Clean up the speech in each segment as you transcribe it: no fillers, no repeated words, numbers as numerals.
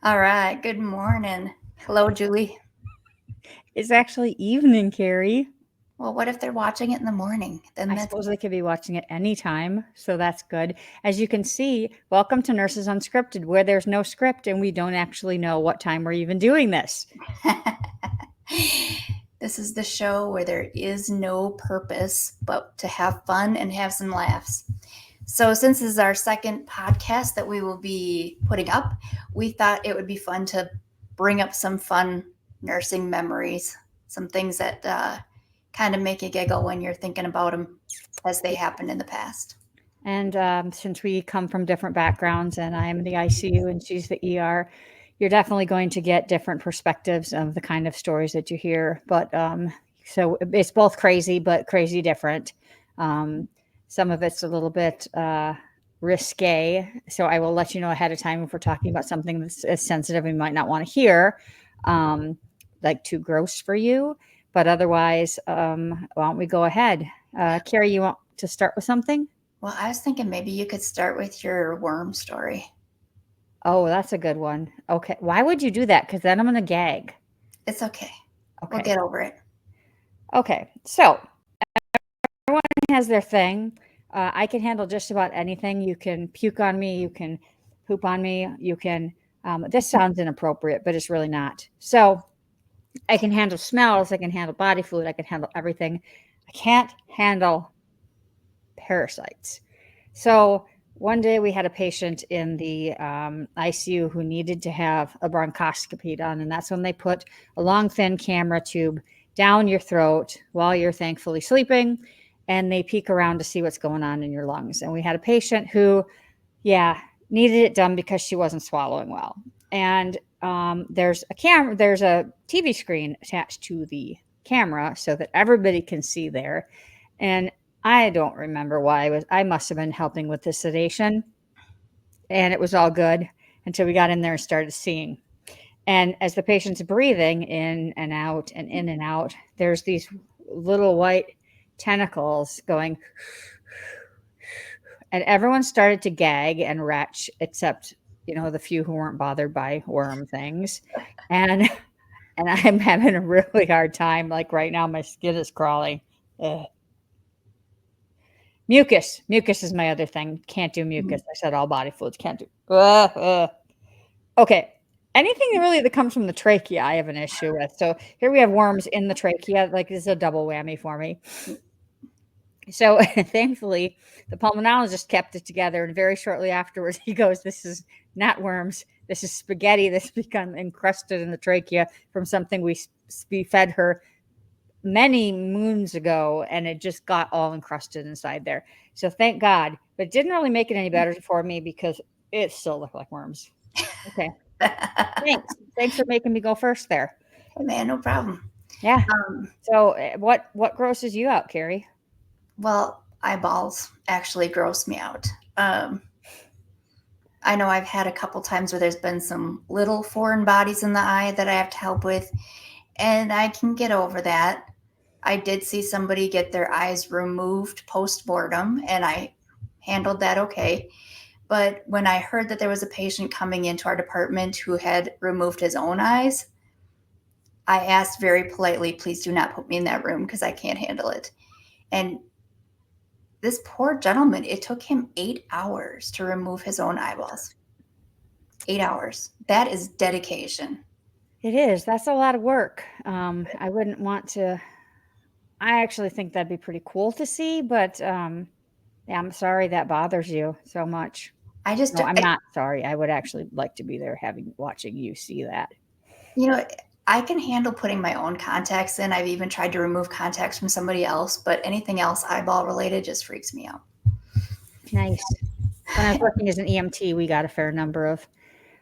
All right. Good morning. Hello, Julie. It's actually evening, Kerri. Well, what if they're watching it in the morning? Then I that's suppose they could be watching it anytime, so that's good. As you can see, welcome to Nurses Unscripted, where there's no script and we don't actually know what time we're even doing this. this is the show where there is no purpose but to have fun and have some laughs. So, since this is our second podcast that we will be putting up, we thought it would be fun to bring up some fun nursing memories, some things that kind of make you giggle when you're thinking about them as they happened in the past. And since we come from different backgrounds and I'm the ICU and she's the ER, you're definitely going to get different perspectives of the kind of stories that you hear. But so it's both crazy, but crazy different. Um, some of it's a little bit risque. So I will let you know ahead of time if we're talking about something that's as sensitive we might not want to hear, um, like too gross for you. But otherwise, why don't we go ahead? Kerri, you want to start with something? Well, I was thinking maybe you could start with your worm story. Oh, that's a good one. Okay. Why would you do that? Because then I'm going to gag. It's okay. We'll Okay. get over it. Okay. So everyone has their thing. I can handle just about anything. You can puke on me. You can poop on me. You can. This sounds inappropriate, but it's really not. So I can handle smells. I can handle body fluid. I can handle everything. I can't handle parasites. So one day we had a patient in the ICU who needed to have a bronchoscopy done, and that's when they put a long, thin camera tube down your throat while you're thankfully sleeping, and they peek around to see what's going on in your lungs. And we had a patient who, yeah, needed it done because she wasn't swallowing well. And there's a camera, there's a TV screen attached to the camera so that everybody can see there. And I don't remember why I must have been helping with the sedation and it was all good until we got in there and started seeing. And as the patient's breathing in and out and in and out, there's these little white tentacles going, and everyone started to gag and retch, except, the few who weren't bothered by worm things. And and I'm having a really hard time. Like right now, my skin is crawling. Ugh. Mucus is my other thing. Can't do mucus. I said all body fluids. Can't do. Okay. Anything really that comes from the trachea, I have an issue with. So here we have worms in the trachea. Like this is a double whammy for me. So thankfully, the pulmonologist kept it together, and very shortly afterwards, he goes, "This is not worms. This is spaghetti that's become encrusted in the trachea from something we fed her many moons ago, and it just got all encrusted inside there. So thank God, but it didn't really make it any better for me because it still looked like worms. Okay, thanks for making me go first there. Hey, man, no problem. Yeah. Um, So what grosses you out, Kerri? well, eyeballs actually gross me out. I know I've had a couple times where there's been some little foreign bodies in the eye that I have to help with, and I can get over that. I did see somebody get their eyes removed post mortem, and I handled that okay. But when I heard that there was a patient coming into our department who had removed his own eyes, I asked very politely, please do not put me in that room because I can't handle it. And this poor gentleman, it took him 8 hours to remove his own eyeballs. 8 hours. That is dedication. It is. That's a lot of work. I wouldn't want to. I actually think that'd be pretty cool to see, but yeah, I'm sorry that bothers you so much. I just, No, I'm not sorry. I would actually like to be there watching you see that. you know, I can handle putting my own contacts in. I've even tried to remove contacts from somebody else, but anything else eyeball related just freaks me out. Nice. When I was working as an EMT, we got a fair number of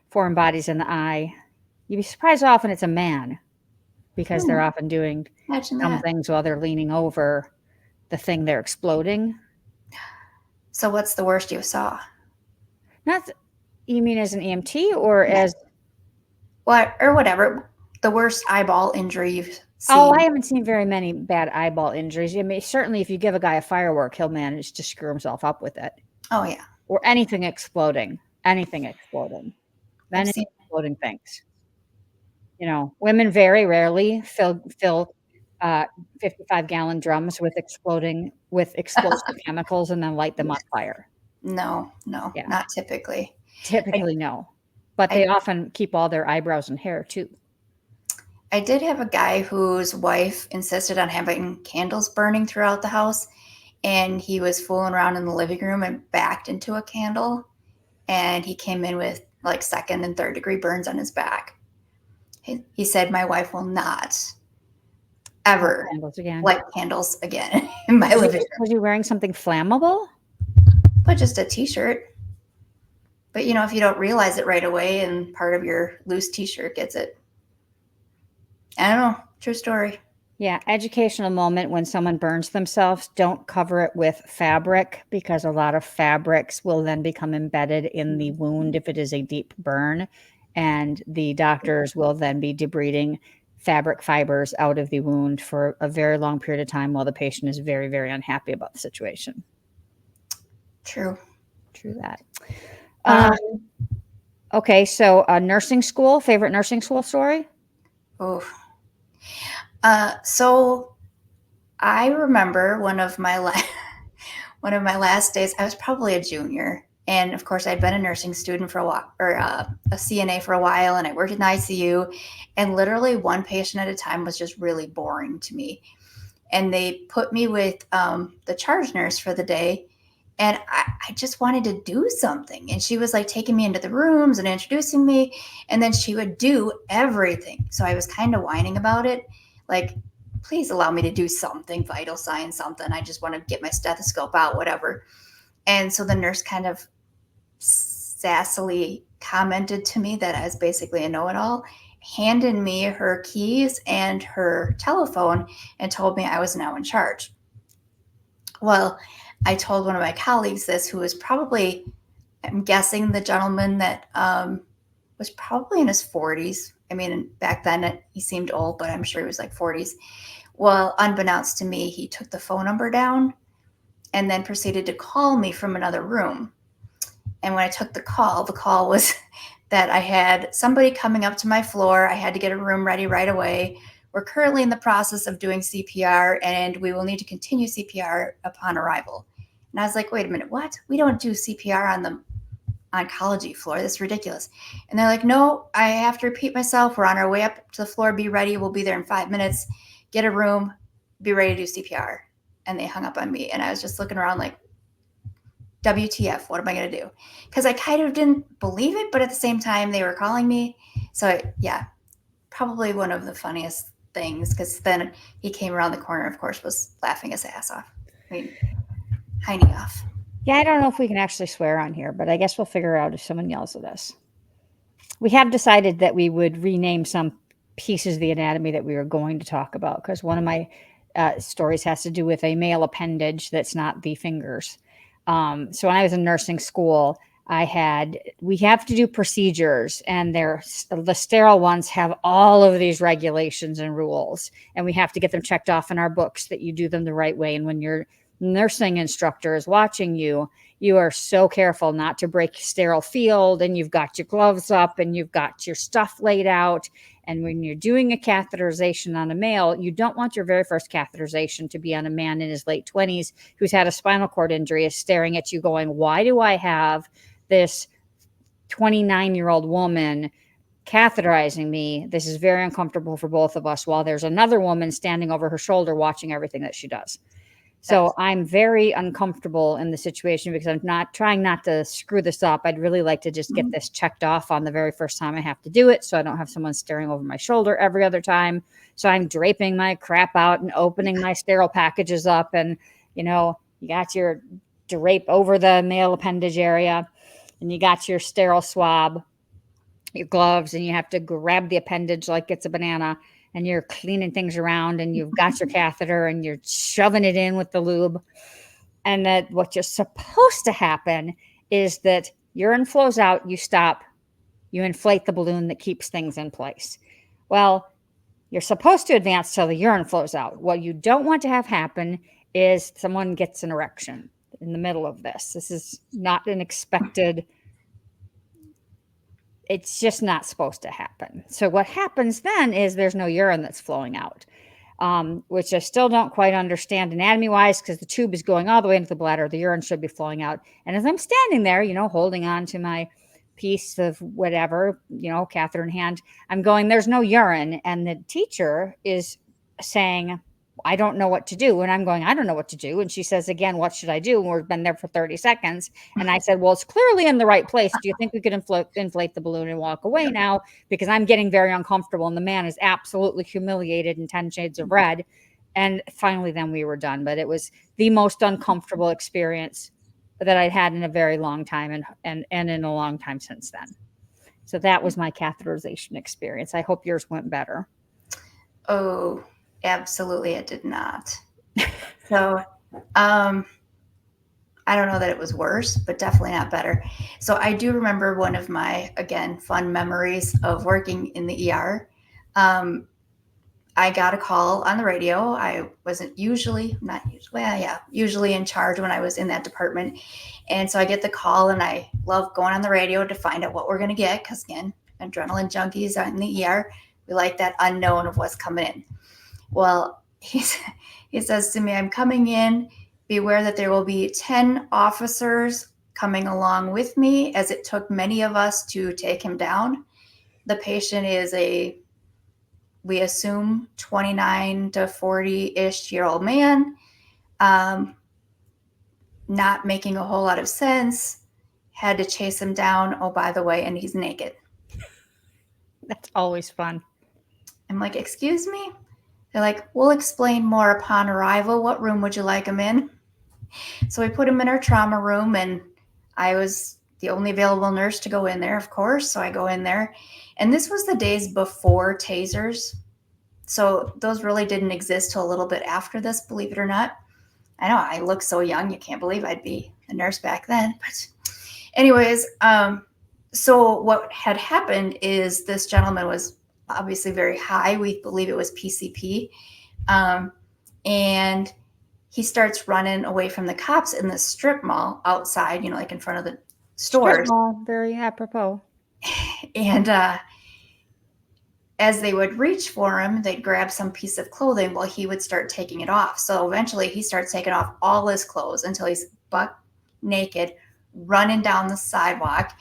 foreign bodies in the eye. You'd be surprised how often it's a man because they're often doing Imagine dumb that. things while they're leaning over the thing they're exploding. So, what's the worst you saw? Not, you mean as an EMT or Yeah. as, What or whatever. The worst eyeball injury you've oh, I seen. haven't seen very many bad eyeball injuries. I mean, certainly if you give a guy a firework, he'll manage to screw himself up with it Oh yeah, or anything exploding, anything exploding. I've Any seen. exploding things. Women very rarely fill 55-gallon drums with explosive chemicals and then light them on fire. No, no, Yeah, not typically. I typically no, but I they often keep all their eyebrows and hair too. I did have a guy whose wife insisted on having candles burning throughout the house, and he was fooling around in the living room and backed into a candle, and he came in with like second and third degree burns on his back. He said, "My wife will not Light ever candles again. light candles again in my Was he living room." was he wearing something flammable? But just a t-shirt. But if you don't realize it right away and part of your loose t-shirt gets it. I don't know. True story. Yeah, educational moment when someone burns themselves, don't cover it with fabric because a lot of fabrics will then become embedded in the wound if it is a deep burn, and the doctors will then be debriding fabric fibers out of the wound for a very long period of time while the patient is very, very unhappy about the situation. True. True that. Uh, Okay, so nursing school, favorite nursing school story? oh. So I remember one of my last days. I was probably a junior, and of course, I'd been a nursing student for a while, or a CNA for a while, and I worked in the ICU. And literally, one patient at a time was just really boring to me. And they put me with the charge nurse for the day, and I just wanted to do something. And she was like taking me into the rooms and introducing me, and then she would do everything. So I was kind of whining about it, like, please allow me to do something, vital sign, something. I just want to get my stethoscope out, whatever. And so the nurse kind of sassily commented to me that I was basically a know-it-all, handed me her keys and her telephone, and told me I was now in charge. Well, I told one of my colleagues this, who was probably, I'm guessing, the gentleman that was probably in his 40s. I mean, back then he seemed old, but I'm sure he was like 40s. Well, unbeknownst to me, he took the phone number down and then proceeded to call me from another room. And when I took the call was that I had somebody coming up to my floor. I had to get a room ready right away. We're currently in the process of doing CPR, and we will need to continue CPR upon arrival. And I was like, wait a minute, what? We don't do CPR on the oncology floor. That's ridiculous. And they're like, no, I have to repeat myself. We're on our way up to the floor. Be ready. We'll be there in 5 minutes. Get a room. Be ready to do CPR. And they hung up on me. And I was just looking around like, WTF, what am I going to do? Because I kind of didn't believe it, but at the same time, they were calling me. So, yeah, probably one of the funniest things, because then he came around the corner, of course, was laughing his ass off. I mean, heining off. Yeah, I don't know if we can actually swear on here, but I guess we'll figure out if someone yells at us. We have decided that we would rename some pieces of the anatomy that we were going to talk about because one of my stories has to do with a male appendage that's not the fingers. So when I was in nursing school, we have to do procedures, and the sterile ones have all of these regulations and rules, and we have to get them checked off in our books that you do them the right way. And when your nursing instructor is watching you, you are so careful not to break sterile field, and you've got your gloves up and you've got your stuff laid out. And when you're doing a catheterization on a male, you don't want your very first catheterization to be on a man in his late 20s who's had a spinal cord injury, is staring at you going, why do I have this 29-year-old woman catheterizing me? This is very uncomfortable for both of us, while there's another woman standing over her shoulder watching everything that she does. So I'm very uncomfortable in the situation because I'm trying not to screw this up. I'd really like to just get this checked off on the very first time I have to do it, so I don't have someone staring over my shoulder every other time. So I'm draping my crap out and opening my sterile packages up, and you got your drape over the male appendage area, and you got your sterile swab, your gloves, and you have to grab the appendage like it's a banana, and you're cleaning things around, and you've got your catheter and you're shoving it in with the lube. And that what you're supposed to happen is that urine flows out, you stop, you inflate the balloon that keeps things in place. Well, you're supposed to advance till the urine flows out. What you don't want to have happen is someone gets an erection in the middle of this. This is not an expected it's just not supposed to happen. So what happens then is there's no urine that's flowing out, which I still don't quite understand anatomy wise because the tube is going all the way into the bladder. The urine should be flowing out. And as I'm standing there, holding on to my piece of whatever, catheter in hand, I'm going, there's no urine. And the teacher is saying, I don't know what to do. And I'm going, I don't know what to do. And she says, again, what should I do? And we've been there for 30 seconds. And I said, well, it's clearly in the right place. Do you think we could inflate the balloon and walk away now? Because I'm getting very uncomfortable. And the man is absolutely humiliated in 10 shades of red. And finally, then we were done. But it was the most uncomfortable experience that I'd had in a very long time and in a long time since then. So that was my catheterization experience. I hope yours went better. Oh, absolutely, it did not. So, I don't know that it was worse, but definitely not better. So I do remember one of my, again, fun memories of working in the ER. I got a call on the radio. I wasn't usually, not usually, well, yeah, usually in charge when I was in that department. And so I get the call, and I love going on the radio to find out what we're going to get. Because, again, adrenaline junkies out in the ER, we like that unknown of what's coming in. Well, he says to me, I'm coming in. Beware that there will be 10 officers coming along with me, as it took many of us to take him down. The patient is we assume 29 to 40-ish year old man, not making a whole lot of sense. Had to chase him down. Oh, by the way, and he's naked. That's always fun. I'm like, excuse me? They're like, we'll explain more upon arrival. What room would you like him in? So we put him in our trauma room, and I was the only available nurse to go in there, of course. So I go in there, and this was the days before tasers. So those really didn't exist till a little bit after this, believe it or not. I know I look so young, you can't believe I'd be a nurse back then. But anyways, so what had happened is this gentleman was obviously very high. We believe it was PCP. And he starts running away from the cops in the strip mall outside, like in front of the stores. Strip mall, very apropos. And as they would reach for him, they'd grab some piece of clothing while he would start taking it off. So eventually he starts taking off all his clothes until he's buck naked, running down the sidewalk.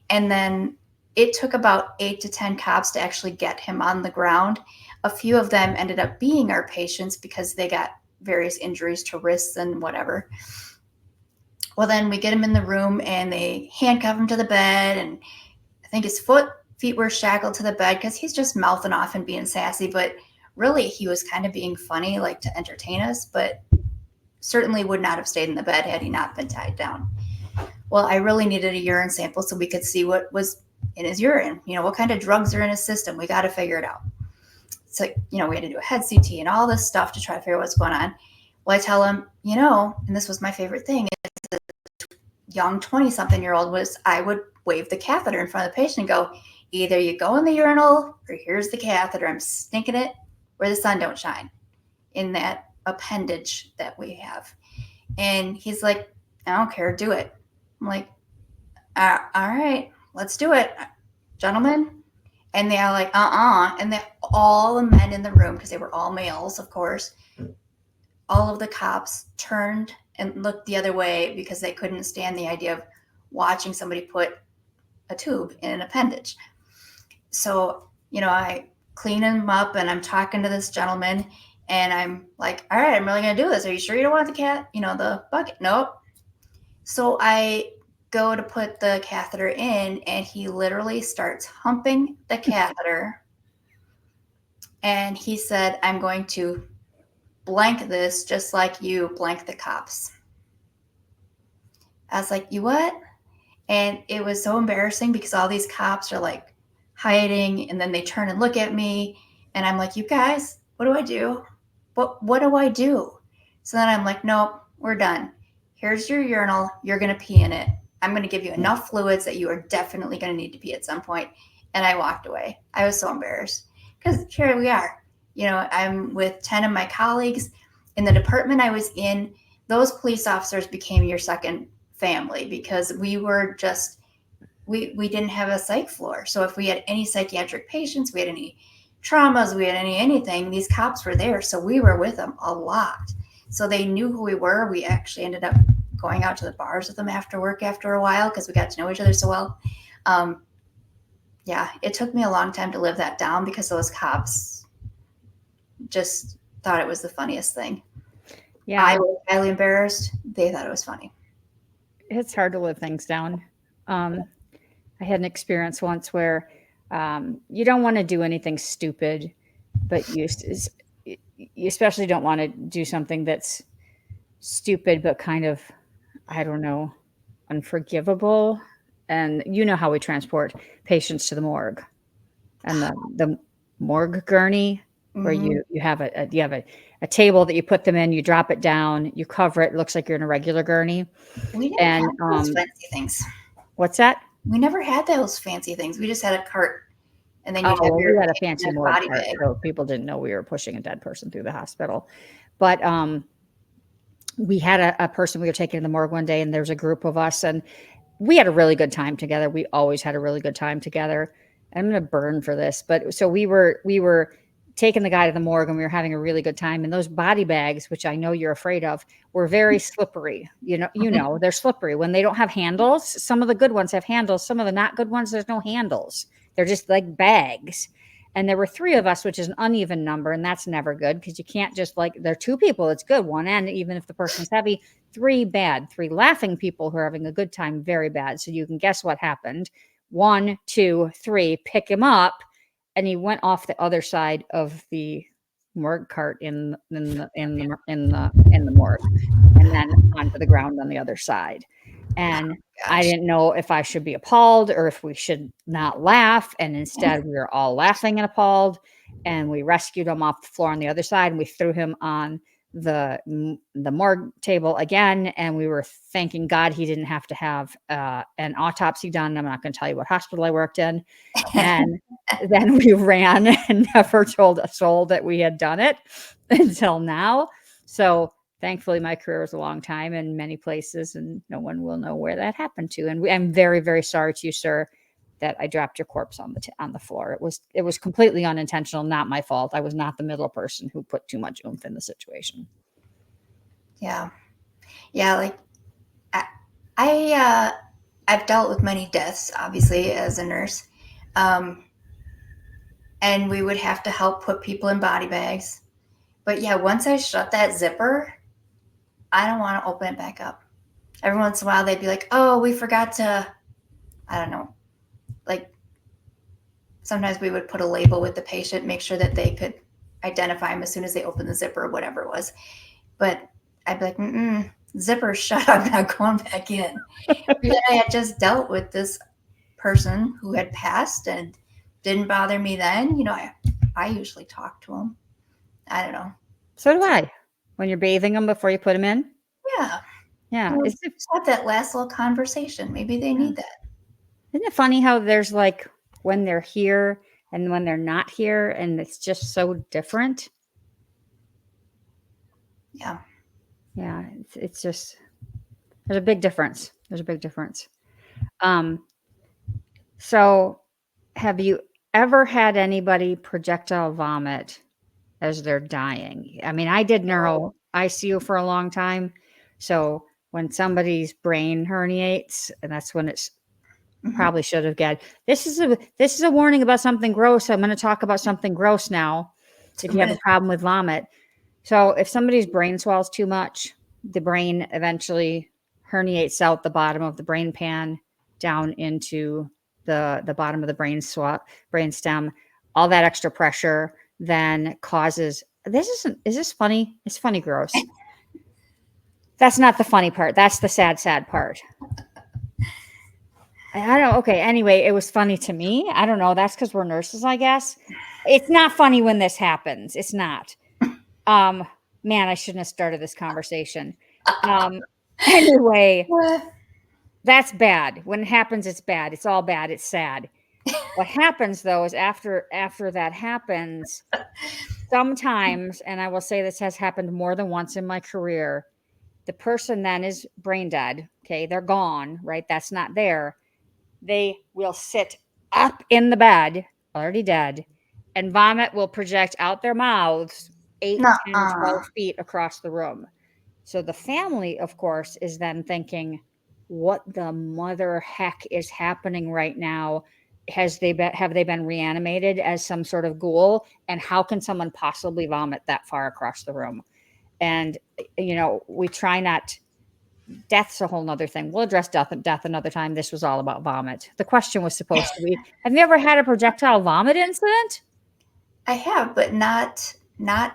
And then it took about 8 to 10 cops to actually get him on the ground. A few of them ended up being our patients because they got various injuries to wrists and whatever. Well, then we get him in the room, and they handcuff him to the bed, and I think his feet were shackled to the bed because he's just mouthing off and being sassy. But really, he was kind of being funny, like to entertain us, but certainly would not have stayed in the bed had he not been tied down. Well, I really needed a urine sample so we could see what was in his urine. What kind of drugs are in his system. We got to figure it out. It's like, we had to do a head CT and all this stuff to try to figure out what's going on. Well, I tell him, and this was my favorite thing, as a young 20-something-year-old, was I would wave the catheter in front of the patient and go, either you go in the urinal or here's the catheter. I'm stinking it where the sun don't shine, in that appendage that we have. And he's like, I don't care, do it. I'm like, all right, let's do it, gentlemen. And they're like, and all the men in the room, because they were all males, of course, all of the cops turned and looked the other way because they couldn't stand the idea of watching somebody put a tube in an appendage. So, I clean him up, and I'm talking to this gentleman, and I'm like, all right, I'm really going to do this. Are you sure you don't want the bucket? Nope. So I go to put the catheter in, and he literally starts humping the catheter. And he said, I'm going to blank this just like you blank the cops. I was like, you what? And it was so embarrassing because all these cops are like hiding, and then they turn and look at me, and I'm like, you guys, what do I do? What do I do? So then I'm like, nope, we're done. Here's your urinal. You're going to pee in it. I'm going to give you enough fluids that you are definitely going to need to pee at some point. And I walked away. I was so embarrassed because here we are. I'm with 10 of my colleagues in the department I was in. Those police officers became your second family because we were just we didn't have a psych floor. So if we had any psychiatric patients, we had any traumas, we had anything, these cops were there. So we were with them a lot. So they knew who we were. We actually ended up going out to the bars with them after work after a while because we got to know each other so well. Yeah, it took me a long time to live that down because those cops just thought it was the funniest thing. Yeah, I was highly embarrassed. They thought it was funny. it's hard to live things down. I had an experience once where you don't want to do anything stupid, but you especially don't want to do something that's stupid, but kind of, I don't know, unforgivable. And you know how we transport patients to the morgue and the morgue gurney, where Mm-hmm. you have a table that you put them in, you drop it down, you cover it. It looks like you're in a regular gurney. We didn't And have those fancy things. what's that? We never had those fancy things. We just had a cart, and then Oh, you'd have well, we your had a fancy morgue body cart, bag. so people didn't know we were pushing a dead person through the hospital. But we had a person we were taking to the morgue one day, and there was a group of us, and we had a really good time together. We always had a really good time together. I'm going to burn for this, but so we were taking the guy to the morgue, and we were having a really good time. And those body bags, which I know you're afraid of, were very slippery. You know, they're slippery when they don't have handles. Some of the good ones have handles. Some of the not good ones, there's no handles. They're just like bags. And there were three of us, which is an uneven number, and that's never good because you can't just like there are two people. It's good one end, even if the person's heavy. Three bad. Three laughing people who are having a good time, very bad. So you can guess what happened. 1, 2, 3. Pick him up, and he went off the other side of the morgue cart in the morgue, and then onto the ground on the other side. And I Gosh. didn't know if I should be appalled or if we should not laugh. And instead, we were all laughing and appalled. And we rescued him off the floor on the other side, and we threw him on the morgue table again. And we were thanking God he didn't have to have an autopsy done. I'm not going to tell you what hospital I worked in. And then we ran and never told a soul that we had done it until now. So thankfully, my career was a long time in many places, and no one will know where that happened to. And I'm very, very sorry to you, sir, that I dropped your corpse on the floor. It was completely unintentional, not my fault. I was not the middle person who put too much oomph in the situation. Yeah, yeah. Like I, I've dealt with many deaths, obviously, as a nurse, um, and we would have to help put people in body bags. But yeah, once I shut that zipper, I don't want to open it back up. Every once in a while, they'd be like, "Oh, we forgot to," I don't know, like sometimes we would put a label with the patient, make sure that they could identify him as soon as they opened the zipper or whatever it was. But I'd be like, zipper shut, I'm not going back in. But I had just dealt with this person who had passed and didn't bother me then. I usually talk to him. I don't know. So do I. When you're bathing them before you put them in, Yeah. yeah. Just have that last little conversation. Maybe they need that. Isn't it funny how there's like when they're here and when they're not here, and it's just so different? Yeah. Yeah, it's just there's a big difference. There's a big difference. Um, so have you ever had anybody projectile vomit as they're dying? I mean, I did neuro ICU for a long time. So when somebody's brain herniates, and that's when it's Mm-hmm. probably should have got this is a warning about something gross. I'm going to talk about something gross now. If you have a problem with vomit. So if somebody's brain swells too much, the brain eventually herniates out the bottom of the brain pan down into the bottom of the brain stem. All that extra pressure then causes is this funny? It's funny gross. That's not the funny part. That's the sad part. I don't. Okay. Anyway, it was funny to me. I don't know. That's because we're nurses, I guess. It's not funny when this happens. It's not. Um, man, I shouldn't have started this conversation. Um, anyway, that's bad. When it happens, it's bad. It's all bad. It's sad. What happens though is after that happens, sometimes, and I will say this has happened more than once in my career, the person then is brain dead. Okay, they're gone. Right? That's not there. they will sit up in the bed, already dead, and vomit will project out their mouths 8, 10, Nuh-uh. 12 feet across the room. So the family, of course, is then thinking, what the mother heck is happening right now? Have they been reanimated as some sort of ghoul? And how can someone possibly vomit that far across the room? And we try not. Death's a whole nother thing. We'll address death another time. This was all about vomit. The question was supposed to be, have you ever had a projectile vomit incident? I have, but not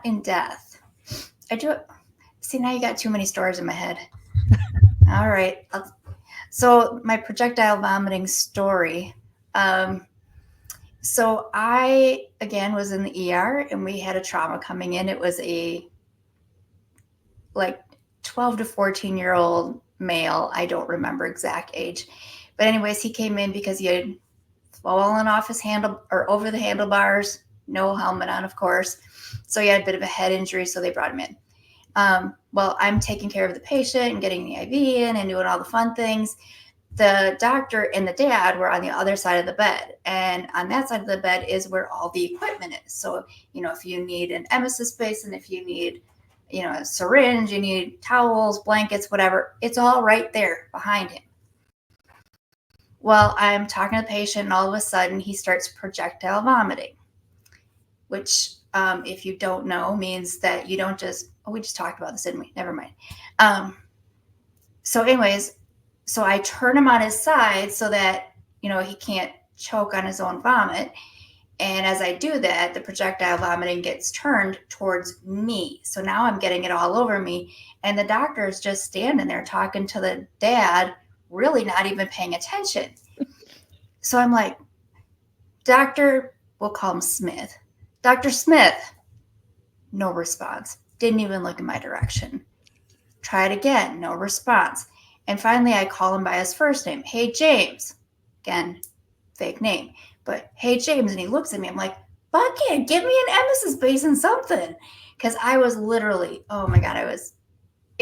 in death. I do. See, now you got too many stories in my head. All right. So my projectile vomiting story. Um, so I again was in the ER and we had a trauma coming in. It was a like 12 to 14-year-old male. I don't remember exact age. But anyways, he came in because he had fallen off his handle or over the handlebars, no helmet on, of course. So he had a bit of a head injury, so they brought him in. Well, I'm taking care of the patient and getting the IV in and doing all the fun things. The doctor and the dad were on the other side of the bed. And on that side of the bed is where all the equipment is. So, if you need an emesis basin, if you need, a syringe, you need towels, blankets, whatever, it's all right there behind him. Well, I'm talking to the patient, and all of a sudden he starts projectile vomiting, which, if you don't know, means that you don't just, we just talked about this, didn't we? Never mind. Anyways, so I turn him on his side so that, he can't choke on his own vomit. And as I do that, the projectile vomiting gets turned towards me. So now I'm getting it all over me. And the doctor is just standing there talking to the dad, really not even paying attention. So I'm like, we'll call him Smith. Dr. Smith, no response. Didn't even look in my direction. Try it again, no response. And finally, I call him by his first name. Hey, James. Again, fake name. But hey, James. And he looks at me. I'm like, Bucket, give me an emesis basin, something. Because I was literally, oh my God, it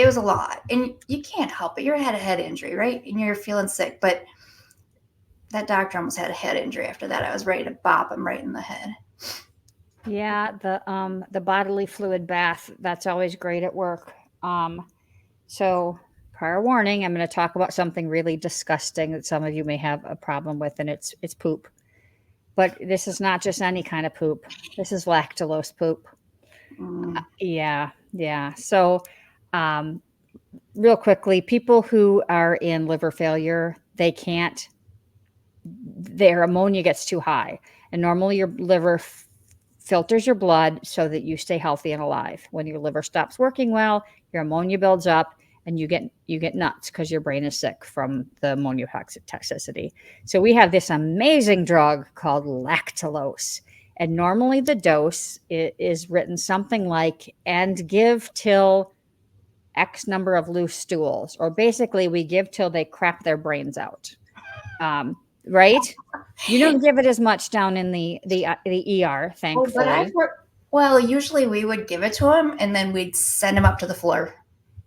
was a lot. And you can't help it. You had a head injury, right? And you're feeling sick. But that doctor almost had a head injury after that. I was ready to bop him right in the head. Yeah, the bodily fluid bath, that's always great at work. So prior warning, I'm going to talk about something really disgusting that some of you may have a problem with, and it's poop. But this is not just any kind of poop. This is lactulose poop. Yeah. So, real quickly, people who are in liver failure, their ammonia gets too high. And normally your liver filters your blood so that you stay healthy and alive. When your liver stops working well, your ammonia builds up and you get nuts because your brain is sick from the ammonia toxicity. So we have this amazing drug called lactulose. And normally the dose is written something like, and give till X number of loose stools, or basically we give till they crap their brains out. Right? You don't give it as much down in the ER, thankfully. Well, usually we would give it to him and then we'd send him up to the floor.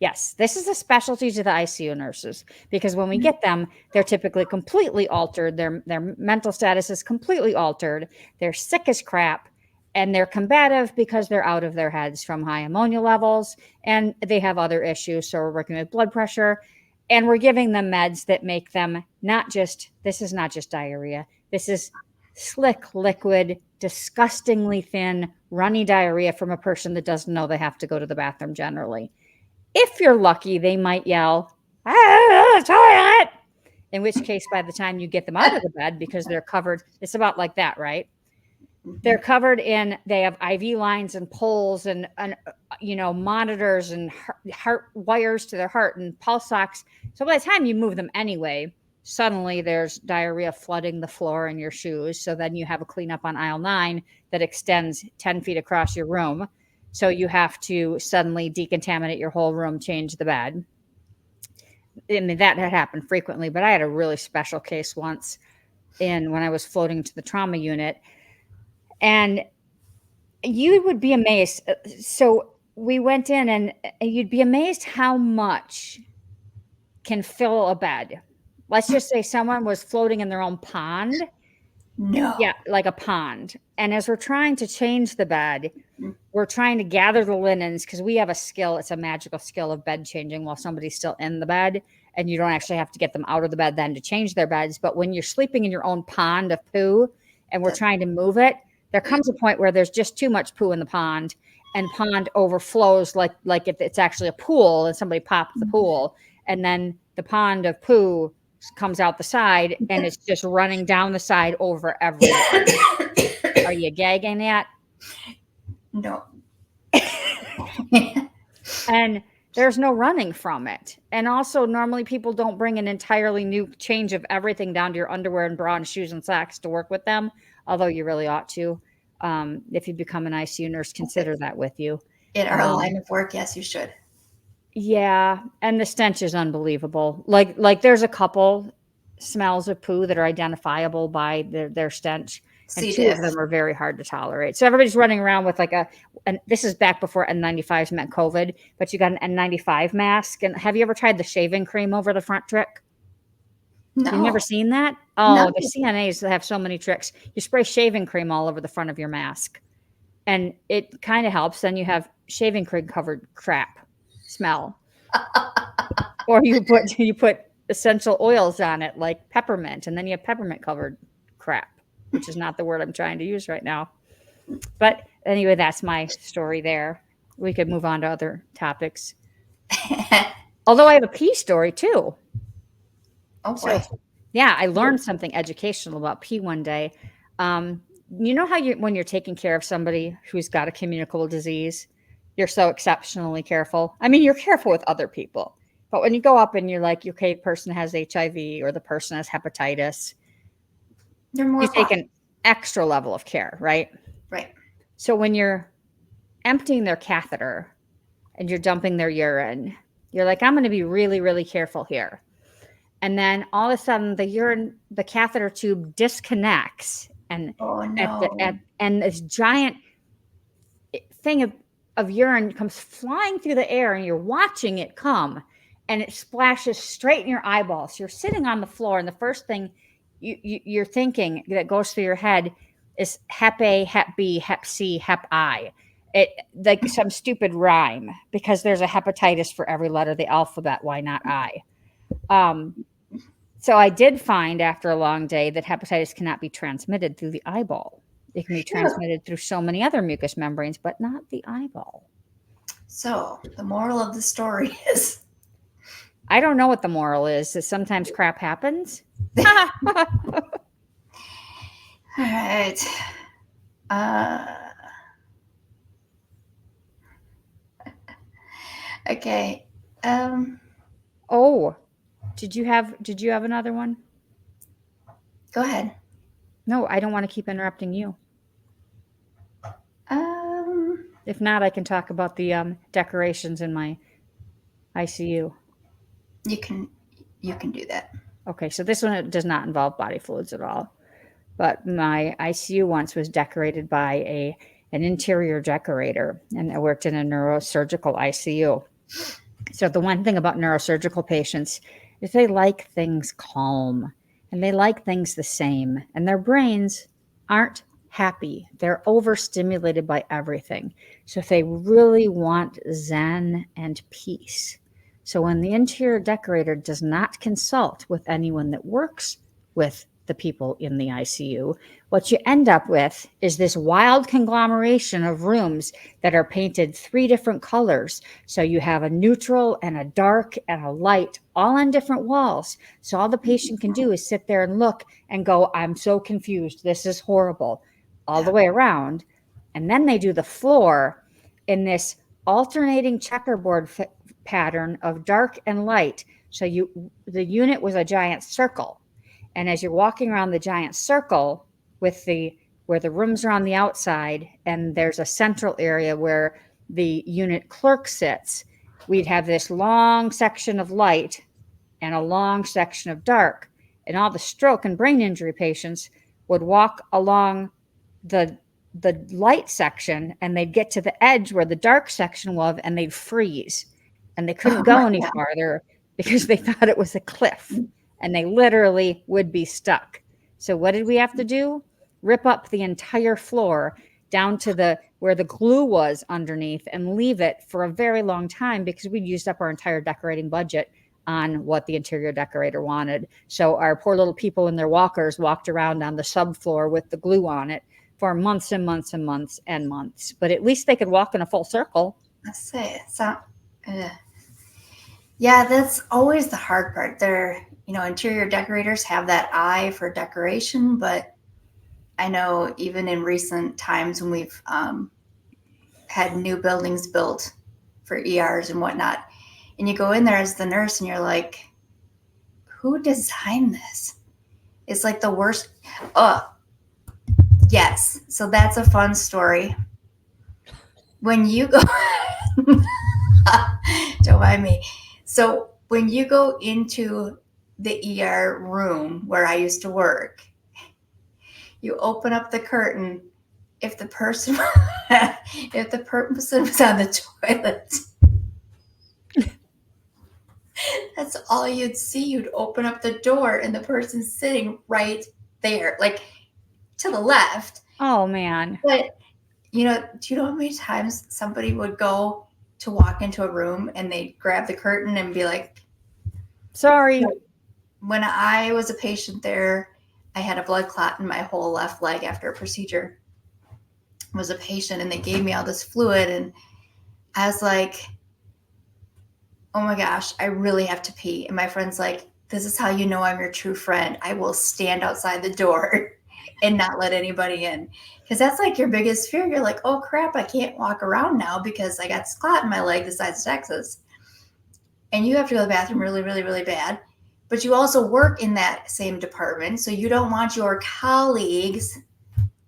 Yes, this is a specialty to the ICU nurses because when we get them, they're typically completely altered. Their mental status is completely altered. They're sick as crap, and they're combative because they're out of their heads from high ammonia levels, and they have other issues. So we're working with blood pressure, and we're giving them meds that make them this is not just diarrhea. This is slick, liquid, disgustingly thin, runny diarrhea from a person that doesn't know they have to go to the bathroom generally. If you're lucky, they might yell, toilet, in which case, by the time you get them out of the bed, because they're covered, it's about like that, right? They're covered they have IV lines and poles and monitors and heart wires to their heart and pulse ox. So by the time you move them anyway, suddenly there's diarrhea flooding the floor in your shoes. So then you have a cleanup on aisle 9 that extends 10 feet across your room. So you have to suddenly decontaminate your whole room, change the bed. I mean, that had happened frequently, but I had a really special case once when I was floating to the trauma unit. And you would be amazed. So we went in and you'd be amazed how much can fill a bed. let's just say someone was floating in their own pond. Yeah, No. like a pond. And as we're trying to change the bed, Mm. we're trying to gather the linens because we have a skill. It's a magical skill of bed changing while somebody's still in the bed. And you don't actually have to get them out of the bed then to change their beds. But when you're sleeping in your own pond of poo and we're That- trying to move it, there comes a point where there's just too much poo in the pond and pond overflows like if it's actually a pool and somebody popped the pool. And then the pond of poo comes out the side and it's just running down the side over everyone. Are you gagging at? No. And there's no running from it. And also, normally people don't bring an entirely new change of everything down to your underwear and bra and shoes and socks to work with them, although you really ought to. If you become an ICU nurse, consider that with you. In our line of work, yes, you should. Yeah, and the stench is unbelievable. Like there's a couple smells of poo that are identifiable by their stench, and C. two of diff. them are very hard to tolerate. So everybody's running around with like and this is back before N95s meant COVID, but you got an N95 mask. And have you ever tried the shaving cream over the front trick? You've never No. seen that? No. Oh, the CNAs have so many tricks. You spray shaving cream all over the front of your mask, and it kind of helps. Then you have shaving cream covered crap smell. Or you put essential oils on it like peppermint, and then you have peppermint covered crap, which is not the word I'm trying to use right now. But anyway, that's my story there. We could move on to other topics. Although I have a pee story too. Oh So boy. yeah, I learned something educational about pee one day. You know how when you're taking care of somebody who's got a communicable disease, you're so exceptionally careful. I mean, you're careful with other people, but when you go up and you're like, okay, the person has HIV or the person has hepatitis, You're more you take cautious. an extra level of care, right? Right. So when you're emptying their catheter and you're dumping their urine, you're like, I'm going to be really, really careful here. And then all of a sudden the catheter tube disconnects and Oh no. and this giant thing of urine comes flying through the air and you're watching it come and it splashes straight in your eyeballs. You're sitting on the floor and the first thing you're thinking that goes through your head is Hep A, Hep B, Hep C, Hep I. It like some stupid rhyme because there's a hepatitis for every letter of the alphabet. Why not I? So I did find after a long day that hepatitis cannot be transmitted through the eyeball. It can be transmitted through so many other mucous membranes, but not the eyeball. So the moral of the story is I don't know what the moral is. That sometimes crap happens. all right. Okay. Oh, did you have another one? Go ahead. No, I don't want to keep interrupting you. Um, If not, I can talk about the decorations in my ICU. you can do that. Okay, so this one does not involve body fluids at all. But my ICU once was decorated by an interior decorator, and I worked in a neurosurgical ICU. So the one thing about neurosurgical patients is they like things calm and they like things the same, and their brains aren't happy. They're overstimulated by everything. So if they really want zen and peace. So when the interior decorator does not consult with anyone that works with the people in the ICU, what you end up with is this wild conglomeration of rooms that are painted 3 different colors. So you have a neutral and a dark and a light all on different walls. So all the patient can do is sit there and look and go, I'm so confused. This is horrible, all the way around. And then they do the floor in this alternating checkerboard pattern of dark and light. So the unit was a giant circle. And as you're walking around the giant circle with where the rooms are on the outside and there's a central area where the unit clerk sits, we'd have this long section of light and a long section of dark. And all the stroke and brain injury patients would walk along the light section and they'd get to the edge where the dark section was and they'd freeze. And they couldn't go any farther because they thought it was a cliff. and they literally would be stuck. So what did we have to do? Rip up the entire floor down to the where the glue was underneath and leave it for a very long time because we'd used up our entire decorating budget on what the interior decorator wanted. So our poor little people in their walkers walked around on the subfloor with the glue on it for months and months and months and months. But at least they could walk in a full circle. I say it's not. Yeah, that's always the hard part. Interior decorators have that eye for decoration, but I know even in recent times when we've had new buildings built for ERs and whatnot, and you go in there as the nurse and you're like, who designed this? It's like the worst. Yes. So that's a fun story. When you go, don't mind me. So when you go into the ER room where I used to work, you open up the curtain. If the person, if the person was on the toilet, that's all you'd see. You'd open up the door and the person's sitting right there, like to the left. Oh man. But do you know how many times somebody would go to walk into a room and they'd grab the curtain and be like, sorry. When I was a patient there, I had a blood clot in my whole left leg after a procedure. I was a patient and they gave me all this fluid and I was like, oh my gosh, I really have to pee. And my friend's like, this is how you know I'm your true friend. I will stand outside the door and not let anybody in. Because that's like your biggest fear. You're like, oh crap, I can't walk around now because I got this clot in my leg the size of Texas. And you have to go to the bathroom really, really, really bad. But you also work in that same department. So you don't want your colleagues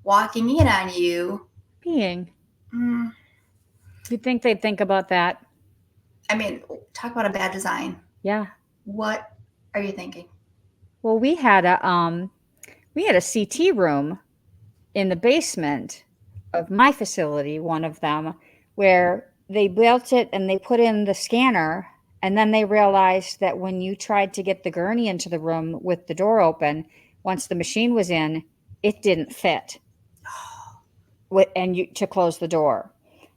walking in on you. Peeing. You'd think they'd think about that. I mean, talk about a bad design. Yeah. What are you thinking? Well, we had a CT room in the basement of my facility, one of them, where they built it and they put in the scanner, and then they realized that when you tried to get the gurney into the room with the door open, once the machine was in, it didn't fit. And you to close the door.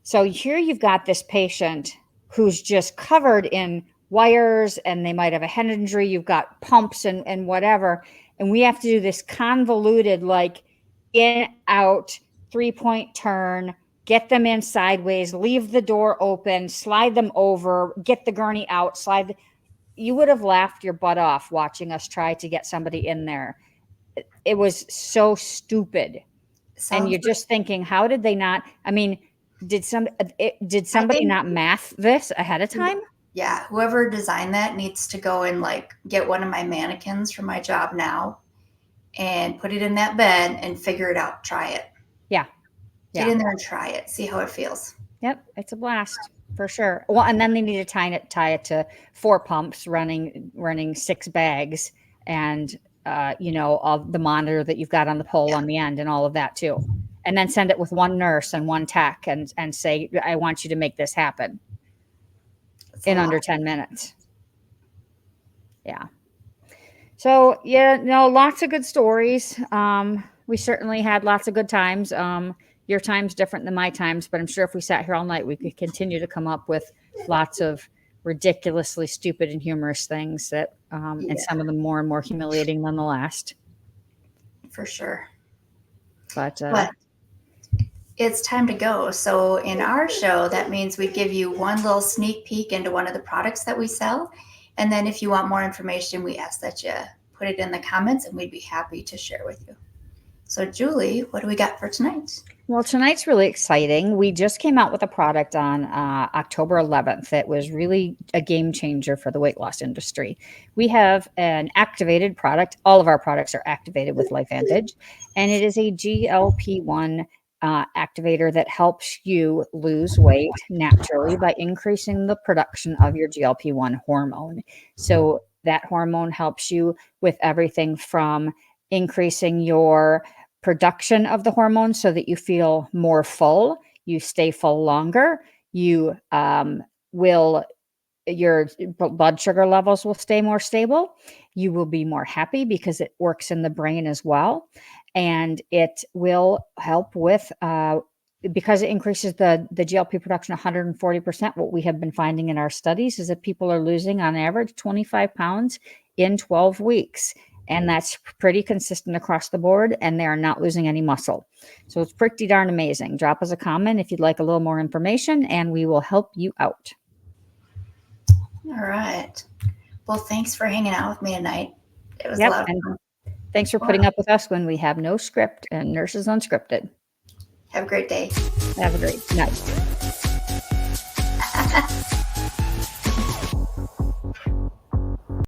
So here you've got this patient who's just covered in wires and they might have a head injury. You've got pumps and whatever. And we have to do this convoluted, like in, out, 3-point turn, get them in sideways, leave the door open, slide them over, get the gurney out, slide. You would have laughed your butt off watching us try to get somebody in there. It was so stupid. And you're just thinking, how did they not? I mean, did somebody not math this ahead of time? Yeah, whoever designed that needs to go and like get one of my mannequins from my job now and put it in that bed and figure it out. Try it. Yeah. Get in there and try it. See how it feels. Yep, it's a blast for sure. Well, and then they need to tie it to 4 pumps running 6 bags and all the monitor that you've got on the pole on the end and all of that too. And then send it with one nurse and one tech and say, I want you to make this happen in under 10 minutes. Yeah. So lots of good stories. We certainly had lots of good times. Your time's different than my times, but I'm sure if we sat here all night, we could continue to come up with lots of ridiculously stupid and humorous things that, and some of them more and more humiliating than the last. For sure. But it's time to go. So in our show, that means we give you one little sneak peek into one of the products that we sell. And then if you want more information, we ask that you put it in the comments and we'd be happy to share with you. So Julie, what do we got for tonight? Well, tonight's really exciting. We just came out with a product on October 11th that was really a game changer for the weight loss industry. We have an activated product. All of our products are activated with LifeVantage, and it is a GLP-1 activator that helps you lose weight naturally by increasing the production of your GLP-1 hormone. So that hormone helps you with everything from increasing your production of the hormone so that you feel more full, you stay full longer, your blood sugar levels will stay more stable. You will be more happy because it works in the brain as well. And it will help with, because it increases the GLP production 140%. What we have been finding in our studies is that people are losing on average 25 pounds in 12 weeks. And that's pretty consistent across the board, and they are not losing any muscle. So it's pretty darn amazing. Drop us a comment if you'd like a little more information, and we will help you out. All right. Well, thanks for hanging out with me tonight. It was a Yep. lot of And fun. thanks for putting up with us when we have no script and Nurses Unscripted. Have a great day. Have a great night.